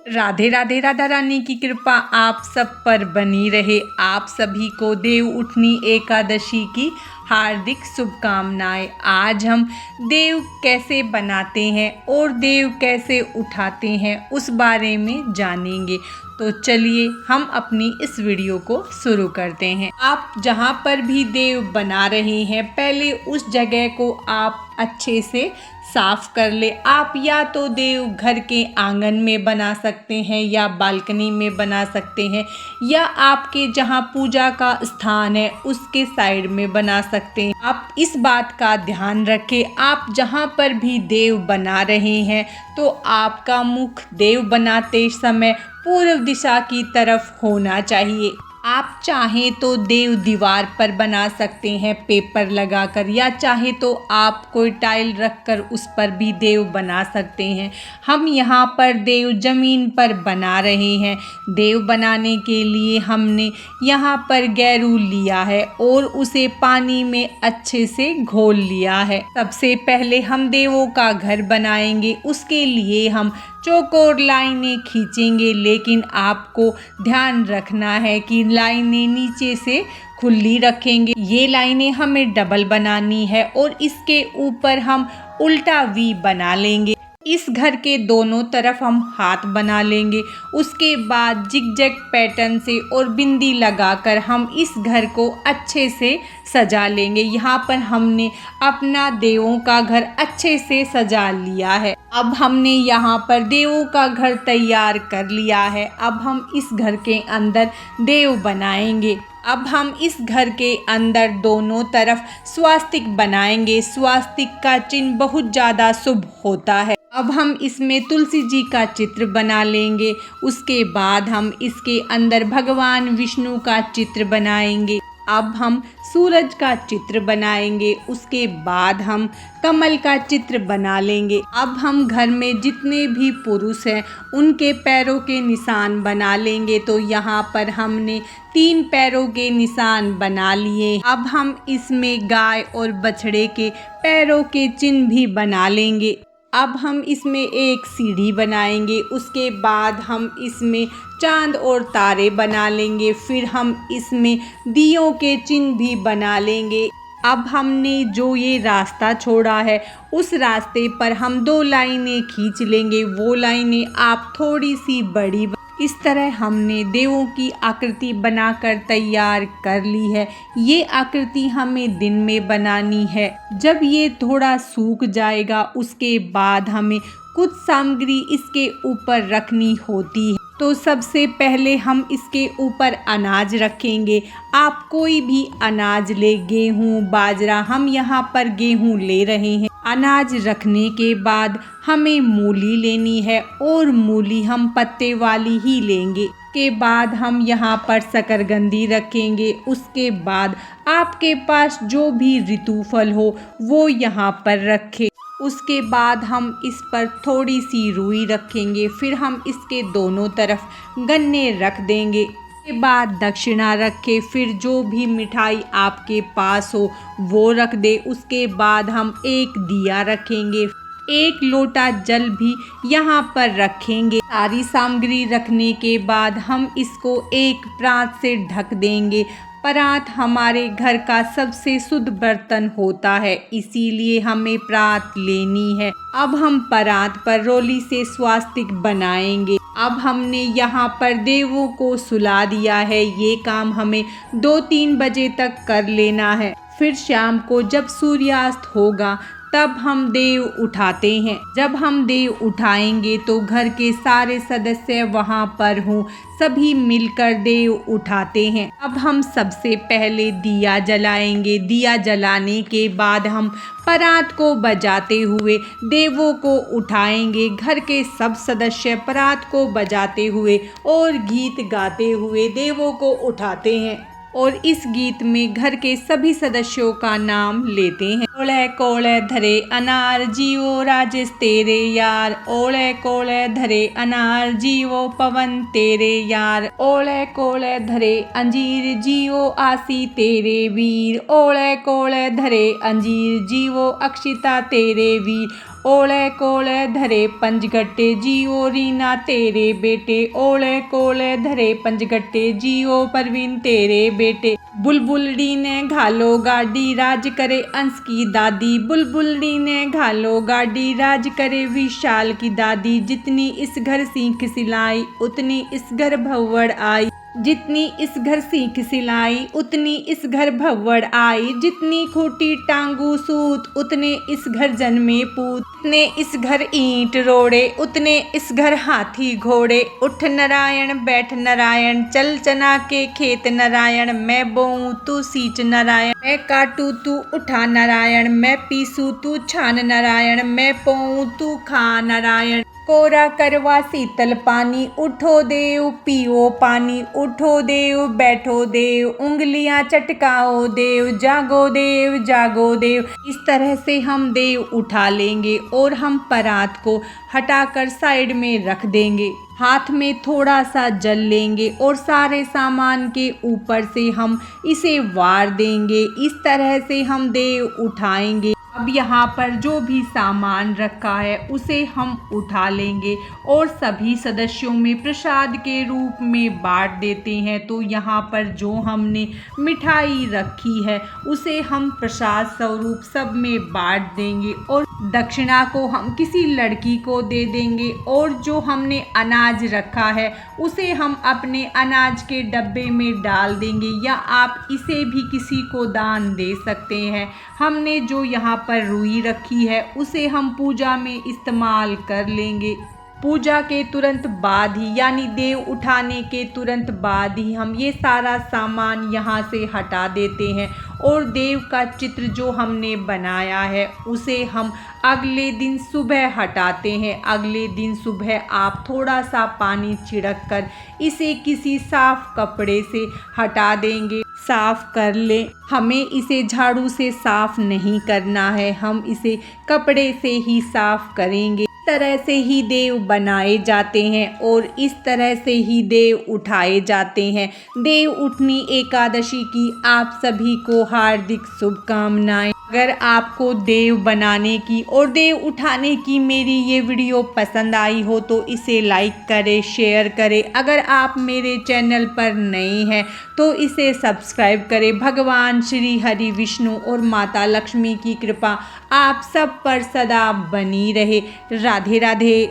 राधे राधे। राधा रानी की कृपा आप सब पर बनी रहे। आप सभी को देव उठनी एकादशी की हार्दिक शुभकामनाएं। आज हम देव कैसे बनाते हैं और देव कैसे उठाते हैं उस बारे में जानेंगे। तो चलिए हम अपनी इस वीडियो को शुरू करते हैं। आप जहां पर भी देव बना रहे हैं पहले उस जगह को आप अच्छे से साफ कर ले। आप या तो देव घर के आंगन में बना सकते हैं या बालकनी में बना सकते हैं, या आपके जहां पूजा का स्थान है उसके साइड में बना सकते हैं। आप इस बात का ध्यान रखें, आप जहां पर भी देव बना रहे हैं तो आपका मुख देव बनाते समय पूर्व दिशा की तरफ होना चाहिए। आप चाहें तो देव दीवार पर बना सकते हैं पेपर लगाकर, या चाहे तो आप कोई टाइल रखकर उस पर भी देव बना सकते हैं। हम यहाँ पर देव जमीन पर बना रहे हैं। देव बनाने के लिए हमने यहाँ पर गैरू लिया है और उसे पानी में अच्छे से घोल लिया है। सबसे पहले हम देवों का घर बनाएंगे, उसके लिए हम चौकोर लाइनें खींचेंगे, लेकिन आपको ध्यान रखना है कि लाइनें नीचे से खुली रखेंगे। ये लाइनें हमें डबल बनानी है और इसके ऊपर हम उल्टा वी बना लेंगे। इस घर के दोनों तरफ हम हाथ बना लेंगे। उसके बाद जिगजैग पैटर्न से और बिंदी लगाकर हम इस घर को अच्छे से सजा लेंगे। यहाँ पर हमने अपना देवों का घर अच्छे से सजा लिया है। अब हमने यहाँ पर देवों का घर तैयार कर लिया है। अब हम इस घर के अंदर देव बनाएंगे। अब हम इस घर के अंदर दोनों तरफ स्वास्तिक बनाएंगे। स्वास्तिक का चिन्ह बहुत ज़्यादा शुभ होता है। अब हम इसमें तुलसी जी का चित्र बना लेंगे। उसके बाद हम इसके अंदर भगवान विष्णु का चित्र बनाएंगे। अब हम सूरज का चित्र बनाएंगे। उसके बाद हम कमल का चित्र बना लेंगे। अब हम घर में जितने भी पुरुष हैं उनके पैरों के निशान बना लेंगे। तो यहाँ पर हमने 3 पैरों के निशान बना लिए। अब हम इसमें गाय और बछड़े के पैरों के चिन्ह भी बना लेंगे। अब हम इसमें एक सीढ़ी बनाएंगे। उसके बाद हम इसमें चांद और तारे बना लेंगे। फिर हम इसमें दियों के चिन्ह भी बना लेंगे। अब हमने जो ये रास्ता छोड़ा है उस रास्ते पर हम 2 लाइनें खींच लेंगे। वो लाइनें आप थोड़ी सी बड़ी। इस तरह हमने देवों की आकृति बनाकर तैयार कर ली है। ये आकृति हमें दिन में बनानी है। जब ये थोड़ा सूख जाएगा उसके बाद हमें कुछ सामग्री इसके ऊपर रखनी होती है। तो सबसे पहले हम इसके ऊपर अनाज रखेंगे। आप कोई भी अनाज ले, गेहूँ, बाजरा, हम यहाँ पर गेहूँ ले रहे हैं। अनाज रखने के बाद हमें मूली लेनी है और मूली हम पत्ते वाली ही लेंगे। के बाद हम यहाँ पर शकरकंदी रखेंगे। उसके बाद आपके पास जो भी ऋतु फल हो वो यहाँ पर रखें। उसके बाद हम इस पर थोड़ी सी रुई रखेंगे। फिर हम इसके दोनों तरफ गन्ने रख देंगे। के बाद दक्षिणा रखे। फिर जो भी मिठाई आपके पास हो वो रख दे। उसके बाद हम एक दिया रखेंगे। 1 लोटा जल भी यहाँ पर रखेंगे। सारी सामग्री रखने के बाद हम इसको एक प्रांत से ढक देंगे। परात हमारे घर का सबसे शुद्ध बर्तन होता है, इसीलिए हमें परात लेनी है। अब हम परात पर रोली से स्वास्तिक बनाएंगे। अब हमने यहाँ पर देवों को सुला दिया है। ये काम हमें 2-3 बजे तक कर लेना है। फिर शाम को जब सूर्यास्त होगा तब हम देव उठाते हैं। जब हम देव उठाएंगे तो घर के सारे सदस्य वहाँ पर हों, सभी मिलकर देव उठाते हैं। अब हम सबसे पहले दिया जलाएंगे। दिया जलाने के बाद हम परात को बजाते हुए देवों को उठाएंगे। घर के सब सदस्य परात को बजाते हुए और गीत गाते हुए देवों को उठाते हैं और इस गीत में घर के सभी सदस्यों का नाम लेते हैं। ओले कोले धरे अनार जीवो राजेश तेरे यार, ओले कोले धरे अनार जीवो पवन तेरे यार, ओले कोले धरे अंजीर जीवो आसी तेरे वीर, ओले कोले धरे अंजीर जीवो अक्षिता तेरे वीर, ओले कोले धरे पंजगट्टे जियो रीना तेरे बेटे। ओले कोले धरे पंजगट्टे जियो परवीन तेरे बेटे। बुलबुलड़ी ने घालो गाड़ी राज करे अंश की दादी। बुलबुलड़ी ने घालो गाड़ी राज करे विशाल की दादी। जितनी इस घर सीख सिलाई उतनी इस घर भव्वड़ आई। जितनी इस घर सीख सिलाई उतनी इस घर भव्वड़ आई। जितनी खूटी टांगू सूत उतने इस घर जन्मे पूत। उतने इस घर ईंट रोड़े उतने इस घर हाथी घोड़े। उठ नारायण बैठ नारायण चल चना के खेत नारायण। मैं बोऊं तू सींच नारायण मैं काटू तू उठा नारायण। मैं पीसू तू छान नारायण मैं पोऊं तू खा नारायण। कोरा करवा शीतल पानी उठो देव पियो पानी। उठो देव बैठो देव उंगलियां चटकाओ देव। जागो देव जागो देव। इस तरह से हम देव उठा लेंगे और हम परात को हटाकर साइड में रख देंगे। हाथ में थोड़ा सा जल लेंगे और सारे सामान के ऊपर से हम इसे वार देंगे। इस तरह से हम देव उठाएंगे। अब यहाँ पर जो भी सामान रखा है उसे हम उठा लेंगे और सभी सदस्यों में प्रसाद के रूप में बांट देते हैं। तो यहाँ पर जो हमने मिठाई रखी है उसे हम प्रसाद स्वरूप सब में बांट देंगे और दक्षिणा को हम किसी लड़की को दे देंगे। और जो हमने अनाज रखा है उसे हम अपने अनाज के डब्बे में डाल देंगे या आप इसे भी किसी को दान दे सकते हैं। हमने जो यहाँ पर रुई रखी है उसे हम पूजा में इस्तेमाल कर लेंगे। पूजा के तुरंत बाद ही यानी देव उठाने के तुरंत बाद ही हम ये सारा सामान यहाँ से हटा देते हैं और देव का चित्र जो हमने बनाया है उसे हम अगले दिन सुबह हटाते हैं। अगले दिन सुबह आप थोड़ा सा पानी छिड़क कर इसे किसी साफ कपड़े से हटा देंगे। साफ कर ले। हमें इसे झाड़ू से साफ नहीं करना है, हम इसे कपड़े से ही साफ करेंगे। इस तरह से ही देव बनाए जाते हैं और इस तरह से ही देव उठाए जाते हैं। देव उठनी एकादशी की आप सभी को हार्दिक शुभकामनाएं। अगर आपको देव बनाने की और देव उठाने की मेरी ये वीडियो पसंद आई हो तो इसे लाइक करें, शेयर करें। अगर आप मेरे चैनल पर नए हैं तो इसे सब्सक्राइब करें। भगवान श्री हरि विष्णु और माता लक्ष्मी की कृपा आप सब पर सदा बनी रहे। राधे राधे।